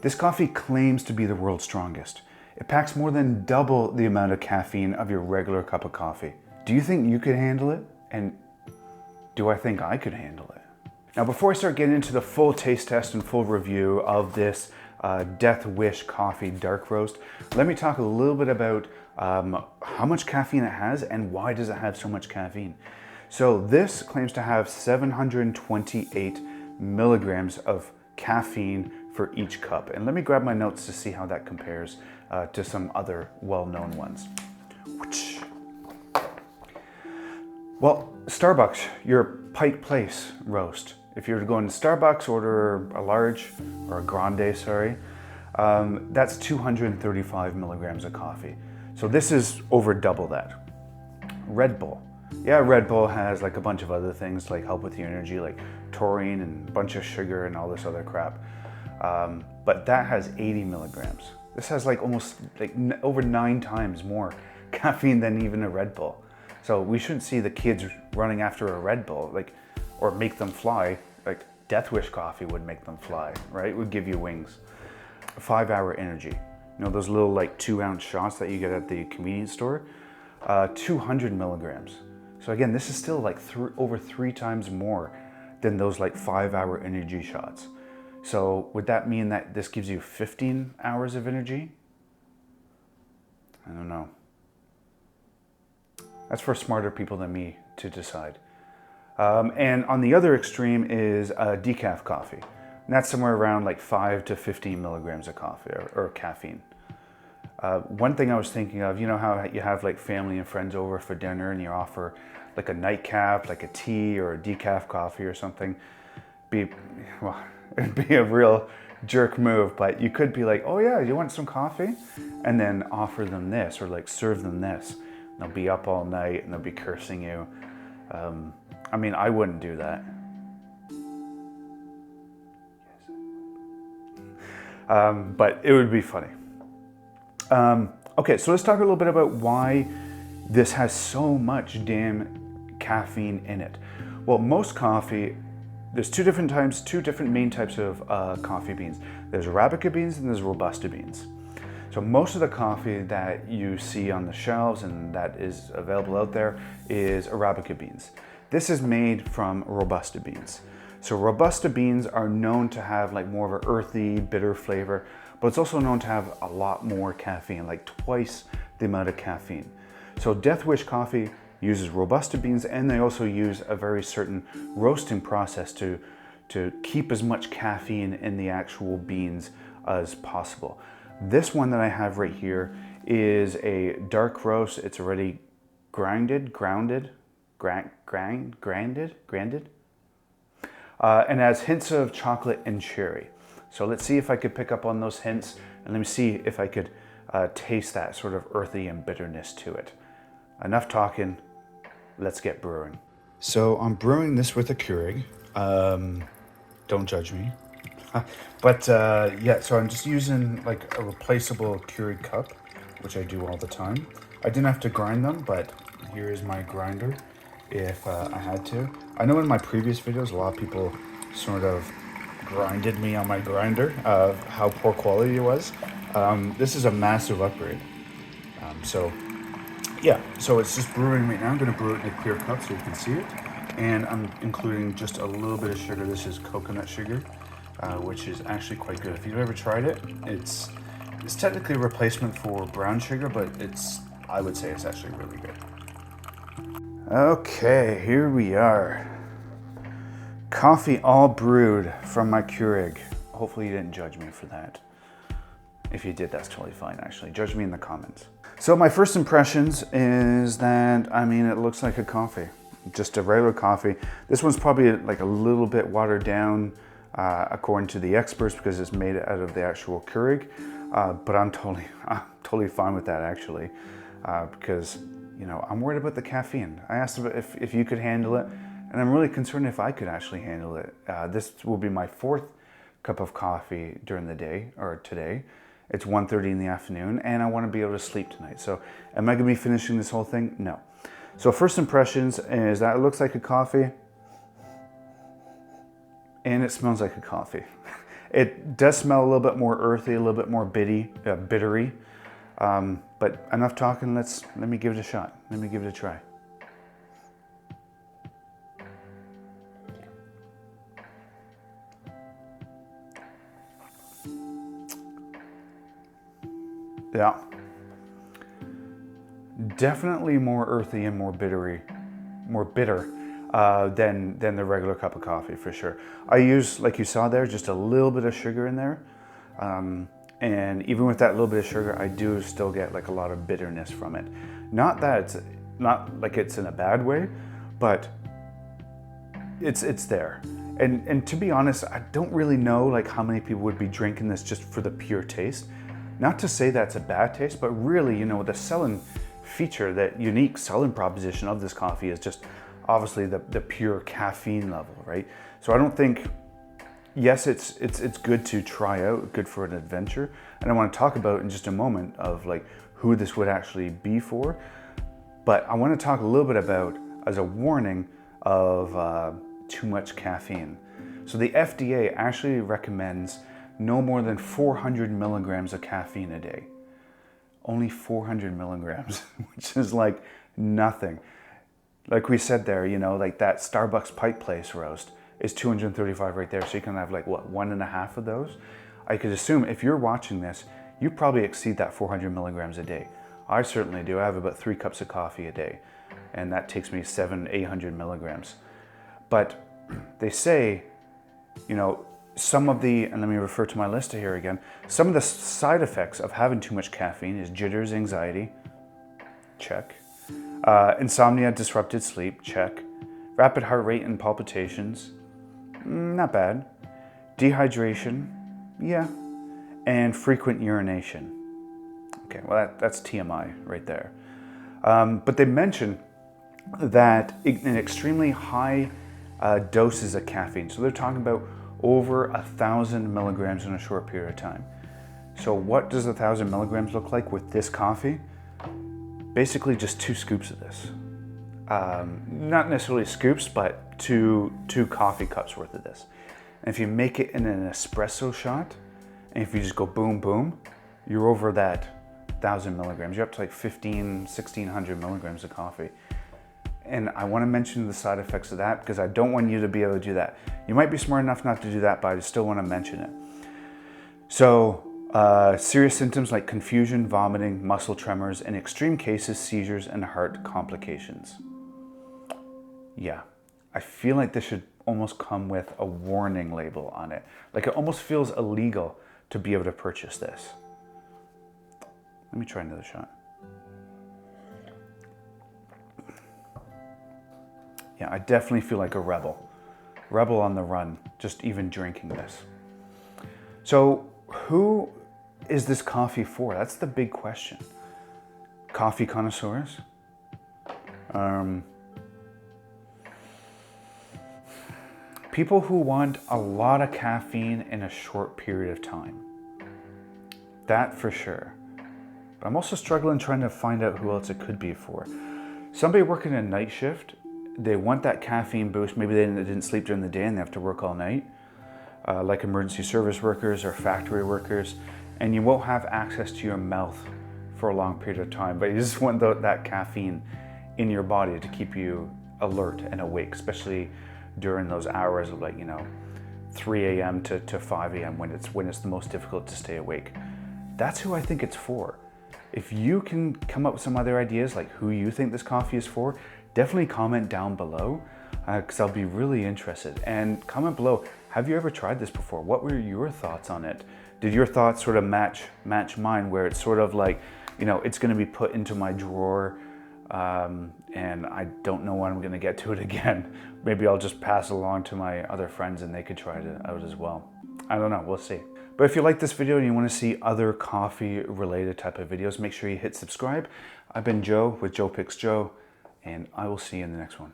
This coffee claims to be the world's strongest. It packs more than double the amount of caffeine of your regular cup of coffee. Do you think you could handle it? And do I think I could handle it? Now, before I start getting into the full taste test and full review of this Death Wish coffee dark roast, let me talk a little bit about how much caffeine it has and why does it have so much caffeine. So this claims to have 728 milligrams of caffeine for each cup. And let me grab my notes to see how that compares to some other well-known ones. Well, Starbucks, your Pike Place roast. If you're going to Starbucks, order a large or a grande, sorry, that's 235 milligrams of coffee. So this is over double that. Red Bull. Yeah, Red Bull has like a bunch of other things like help with your energy, like taurine and a bunch of sugar and all this other crap. But that has 80 milligrams. This has like almost like over 9 times more caffeine than even a Red Bull. So we shouldn't see the kids running after a Red Bull, like, or make them fly. Like Death Wish coffee would make them fly, right? It would give you wings. 5-hour energy. You know, those little like 2-ounce shots that you get at the convenience store, 200 milligrams. So again, this is still like over 3 times more than those like 5-hour energy shots. So would that mean that this gives you 15 hours of energy? I don't know. That's for smarter people than me to decide. And on the other extreme is decaf coffee. And that's somewhere around like 5 to 15 milligrams of coffee or caffeine. One thing I was thinking of, you know how you have like family and friends over for dinner and you offer like a nightcap, like a tea or a decaf coffee or something. Well, it'd be a real jerk move, but you could be like, oh yeah, you want some coffee? And then offer them this or like serve them this. They'll be up all night and they'll be cursing you. I mean, I wouldn't do that. But it would be funny. Okay, so let's talk a little bit about why this has so much damn caffeine in it. Well, most coffee, there's two different main types of coffee beans. There's Arabica beans and there's Robusta beans. So most of the coffee that you see on the shelves and that is available out there is Arabica beans. This is made from Robusta beans. So Robusta beans are known to have like more of an earthy, bitter flavor, but it's also known to have a lot more caffeine, like twice the amount of caffeine. So Death Wish coffee uses Robusta beans and they also use a very certain roasting process to keep as much caffeine in the actual beans as possible. This one that I have right here is a dark roast. It's already grounded, and has hints of chocolate and cherry. So let's see if I could pick up on those hints, and let me see if I could taste that sort of earthy and bitterness to it. Enough talking, let's get brewing. So I'm brewing this with a Keurig. Don't judge me. But yeah, so I'm just using like a replaceable Keurig cup, which I do all the time. I didn't have to grind them, but here is my grinder if I had to. I know in my previous videos, a lot of people sort of grinded me on my grinder of how poor quality it was. This is a massive upgrade. So yeah, so it's just brewing right now. I'm gonna brew it in a clear cup so you can see it. And I'm including just a little bit of sugar. This is coconut sugar. Which is actually quite good. If you've ever tried it, it's technically a replacement for brown sugar, but I would say it's actually really good. Okay, here we are. Coffee all brewed from my Keurig. Hopefully you didn't judge me for that. If you did, that's totally fine actually. Judge me in the comments. So my first impressions is that, I mean, it looks like a coffee. Just a regular coffee. This one's probably like a little bit watered down, according to the experts, because it's made out of the actual Keurig, but I'm totally fine with that actually, because you know I'm worried about the caffeine. I asked if you could handle it, and I'm really concerned if I could actually handle it. This will be my 4th cup of coffee during the day, or today. It's 1:30 in the afternoon, and I want to be able to sleep tonight. So, am I going to be finishing this whole thing? No. So first impressions is that it looks like a coffee. And it smells like a coffee. It does smell a little bit more earthy, a little bit more bittery. But enough talking, let me give it a shot. Let me give it a try. Yeah. Definitely more earthy and more bitter than the regular cup of coffee, for sure. I use, like you saw there, just a little bit of sugar in there. And even with that little bit of sugar, I do still get like a lot of bitterness from it. Not like it's in a bad way, but it's there. And to be honest, I don't really know like how many people would be drinking this just for the pure taste. Not to say that's a bad taste, but really, you know, the selling feature, that unique selling proposition of this coffee is just obviously the pure caffeine level, right? So I don't think, yes, it's good to try out, good for an adventure. And I want to talk about in just a moment of like who this would actually be for. But I want to talk a little bit about as a warning of too much caffeine. So the FDA actually recommends no more than 400 milligrams of caffeine a day. Only 400 milligrams, which is like nothing. Like we said there, you know, like that Starbucks Pike Place roast is 235 right there. So you can have like, what, 1.5 of those? I could assume if you're watching this, you probably exceed that 400 milligrams a day. I certainly do. I have about 3 cups of coffee a day, and that takes me 700-800 milligrams. But they say, you know, some of the, and let me refer to my list here again, some of the side effects of having too much caffeine is jitters, anxiety, check. Insomnia, disrupted sleep, check. Rapid heart rate and palpitations, not bad. Dehydration, yeah. And frequent urination. Okay, well that's TMI right there. But they mention that in extremely high doses of caffeine, so they're talking about over 1,000 milligrams in a short period of time. So what does 1,000 milligrams look like with this coffee? Basically just 2 scoops of this. Not necessarily scoops, but two coffee cups worth of this. And if you make it in an espresso shot, and if you just go boom, boom, you're over that 1,000 milligrams. You're up to like 1,600 milligrams of coffee. And I want to mention the side effects of that because I don't want you to be able to do that. You might be smart enough not to do that, but I still want to mention it. So serious symptoms like confusion, vomiting, muscle tremors, in extreme cases, seizures and heart complications. Yeah, I feel like this should almost come with a warning label on it. Like it almost feels illegal to be able to purchase this. Let me try another shot. Yeah, I definitely feel like a rebel on the run, just even drinking this. So who is this coffee for? That's the big question. Coffee connoisseurs? People who want a lot of caffeine in a short period of time. That for sure. But I'm also struggling trying to find out who else it could be for. Somebody working a night shift, they want that caffeine boost. Maybe they didn't sleep during the day and they have to work all night, like emergency service workers or factory workers, and you won't have access to your mouth for a long period of time, but you just want that caffeine in your body to keep you alert and awake, especially during those hours of 3 a.m. to 5 a.m. when it's the most difficult to stay awake. That's who I think it's for. If you can come up with some other ideas, like who you think this coffee is for, definitely comment down below, because I'll be really interested. And comment below, have you ever tried this before? What were your thoughts on it? Did your thoughts sort of match mine, where it's sort of like, it's gonna be put into my drawer, and I don't know when I'm gonna get to it again. Maybe I'll just pass it along to my other friends and they could try it out as well. I don't know, we'll see. But if you like this video and you want to see other coffee related type of videos, make sure you hit subscribe. I've been Joe with JoePicksJoe, and I will see you in the next one.